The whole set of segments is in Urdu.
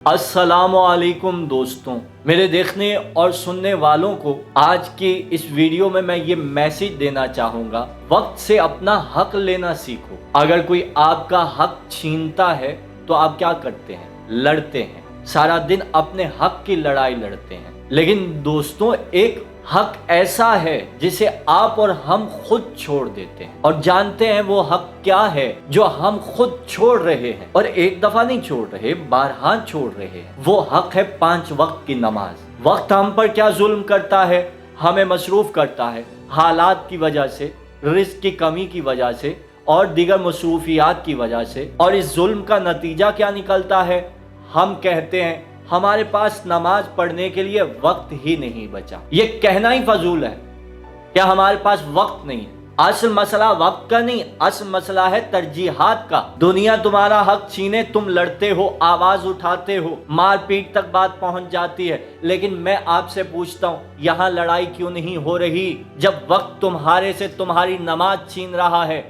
السلام علیکم دوستوں، میرے دیکھنے اور سننے والوں کو آج کی اس ویڈیو میں یہ میسج دینا چاہوں گا، وقت سے اپنا حق لینا سیکھو۔ اگر کوئی آپ کا حق چھینتا ہے تو آپ کیا کرتے ہیں؟ لڑتے ہیں، سارا دن اپنے حق کی لڑائی لڑتے ہیں۔ لیکن دوستوں، ایک حق ایسا ہے جسے آپ اور ہم خود چھوڑ دیتے ہیں، اور جانتے ہیں وہ حق کیا ہے جو ہم خود چھوڑ رہے ہیں، اور ایک دفعہ نہیں چھوڑ رہے، بارہا چھوڑ رہے ہیں۔ وہ حق ہے 5 وقت کی نماز۔ وقت ہم پر کیا ظلم کرتا ہے، ہمیں مصروف کرتا ہے، حالات کی وجہ سے، رزق کی کمی کی وجہ سے اور دیگر مصروفیات کی وجہ سے۔ اور اس ظلم کا نتیجہ کیا نکلتا ہے؟ ہم کہتے ہیں ہمارے پاس نماز پڑھنے کے لیے وقت ہی نہیں بچا۔ یہ کہنا ہی فضول ہے کہ ہمارے پاس وقت نہیں ہے۔ اصل مسئلہ وقت کا نہیں، اصل مسئلہ ہے ترجیحات کا۔ دنیا تمہارا حق چھینے، تم لڑتے ہو، آواز اٹھاتے ہو، مار پیٹ تک بات پہنچ جاتی ہے۔ لیکن میں آپ سے پوچھتا ہوں، یہاں لڑائی کیوں نہیں ہو رہی؟ جب وقت تمہارے سے تمہاری نماز چھین رہا ہے،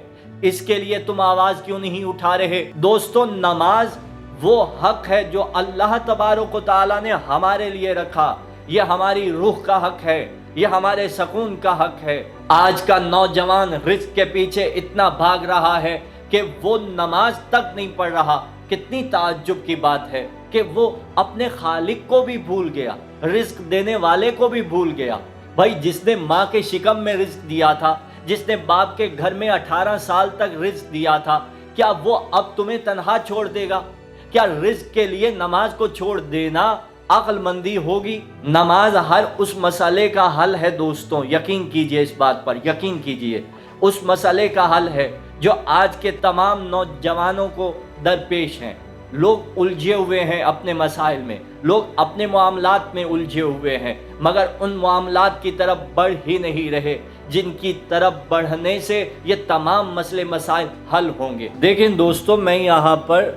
اس کے لیے تم آواز کیوں نہیں اٹھا رہے؟ دوستوں، نماز وہ حق ہے جو اللہ تبارک و تعالیٰ نے ہمارے لیے رکھا۔ یہ ہماری روح کا حق ہے، یہ ہمارے سکون کا حق ہے۔ آج کا نوجوان رزق کے پیچھے اتنا بھاگ رہا ہے کہ وہ نماز تک نہیں پڑھ رہا۔ کتنی تعجب کی بات ہے کہ وہ اپنے خالق کو بھی بھول گیا، رزق دینے والے کو بھی بھول گیا۔ بھائی، جس نے ماں کے شکم میں رزق دیا تھا، جس نے باپ کے گھر میں 18 سال تک رزق دیا تھا، کیا وہ اب تمہیں تنہا چھوڑ دے گا؟ کیا رزق کے لیے نماز کو چھوڑ دینا عقل مندی ہوگی؟ نماز ہر اس مسئلے کا حل ہے دوستوں، یقین کیجئے، اس بات پر یقین کیجئے، اس مسئلے کا حل ہے جو آج کے تمام نوجوانوں کو درپیش ہیں۔ لوگ الجھے ہوئے ہیں اپنے مسائل میں، لوگ اپنے معاملات میں الجھے ہوئے ہیں، مگر ان معاملات کی طرف بڑھ ہی نہیں رہے جن کی طرف بڑھنے سے یہ تمام مسئلے مسائل حل ہوں گے۔ دیکھیں دوستوں، میں یہاں پر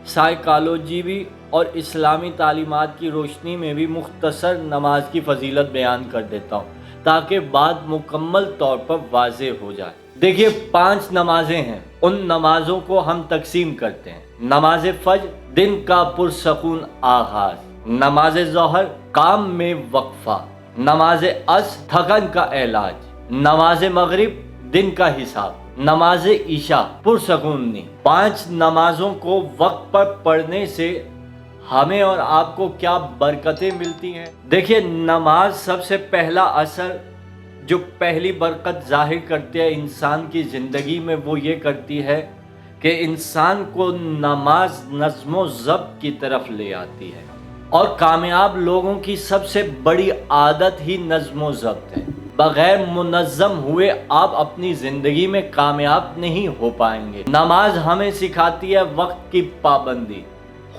سائیکالوجی بھی اور اسلامی تعلیمات کی روشنی میں بھی مختصر نماز کی فضیلت بیان کر دیتا ہوں تاکہ بات مکمل طور پر واضح ہو جائے۔ دیکھیے، 5 نمازیں ہیں، ان نمازوں کو ہم تقسیم کرتے ہیں۔ نماز فجر، دن کا پرسکون آغاز۔ نماز ظہر، کام میں وقفہ۔ نماز عصر، تھکن کا علاج۔ نماز مغرب، دن کا حساب۔ نماز عشاء، پرسکون نیند۔ 5 نمازوں کو وقت پر پڑھنے سے ہمیں اور آپ کو کیا برکتیں ملتی ہیں؟ دیکھیے، نماز سب سے پہلا اثر جو پہلی برکت ظاہر کرتی ہے انسان کی زندگی میں، وہ یہ کرتی ہے کہ انسان کو نماز نظم و ضبط کی طرف لے آتی ہے، اور کامیاب لوگوں کی سب سے بڑی عادت ہی نظم و ضبط ہے۔ بغیر منظم ہوئے آپ اپنی زندگی میں کامیاب نہیں ہو پائیں گے۔ نماز ہمیں سکھاتی ہے وقت کی پابندی،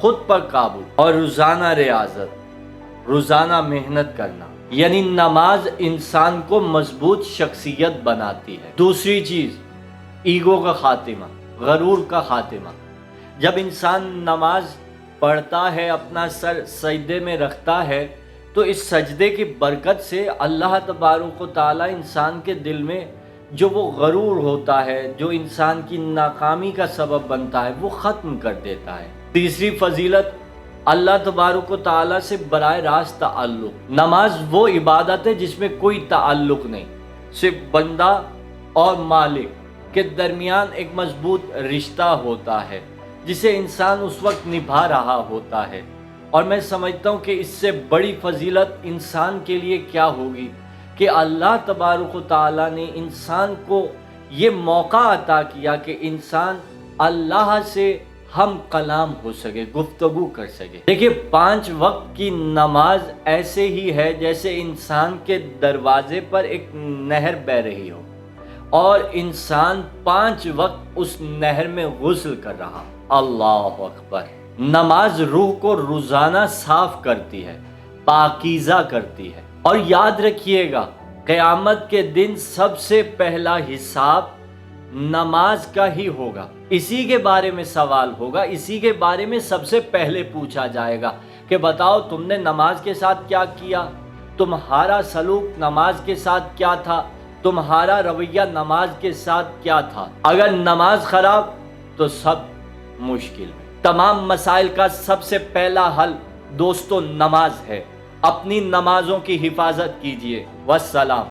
خود پر قابو اور روزانہ ریاضت، روزانہ محنت کرنا۔ یعنی نماز انسان کو مضبوط شخصیت بناتی ہے۔ دوسری چیز، ایگو کا خاتمہ، غرور کا خاتمہ۔ جب انسان نماز پڑھتا ہے، اپنا سر سجدے میں رکھتا ہے، تو اس سجدے کی برکت سے اللہ تبارک و تعالیٰ انسان کے دل میں جو وہ غرور ہوتا ہے، جو انسان کی ناکامی کا سبب بنتا ہے، وہ ختم کر دیتا ہے۔ تیسری فضیلت، اللہ تبارک و تعالیٰ سے براہ راست تعلق۔ نماز وہ عبادت ہے جس میں کوئی تعلق نہیں، صرف بندہ اور مالک کے درمیان ایک مضبوط رشتہ ہوتا ہے جسے انسان اس وقت نبھا رہا ہوتا ہے۔ اور میں سمجھتا ہوں کہ اس سے بڑی فضیلت انسان کے لیے کیا ہوگی کہ اللہ تبارک و تعالیٰ نے انسان کو یہ موقع عطا کیا کہ انسان اللہ سے ہم کلام ہو سکے، گفتگو کر سکے۔ دیکھیے، 5 وقت کی نماز ایسے ہی ہے جیسے انسان کے دروازے پر ایک نہر بہہ رہی ہو اور انسان 5 وقت اس نہر میں غسل کر رہا۔ اللہ اکبر! نماز روح کو روزانہ صاف کرتی ہے، پاکیزہ کرتی ہے۔ اور یاد رکھیے گا، قیامت کے دن سب سے پہلا حساب نماز کا ہی ہوگا۔ اسی کے بارے میں سوال ہوگا، اسی کے بارے میں سب سے پہلے پوچھا جائے گا کہ بتاؤ تم نے نماز کے ساتھ کیا کیا، تمہارا سلوک نماز کے ساتھ کیا تھا، تمہارا رویہ نماز کے ساتھ کیا تھا۔ اگر نماز خراب تو سب مشکل ہے۔ تمام مسائل کا سب سے پہلا حل دوستو نماز ہے. اپنی نمازوں کی حفاظت کیجیے. والسلام.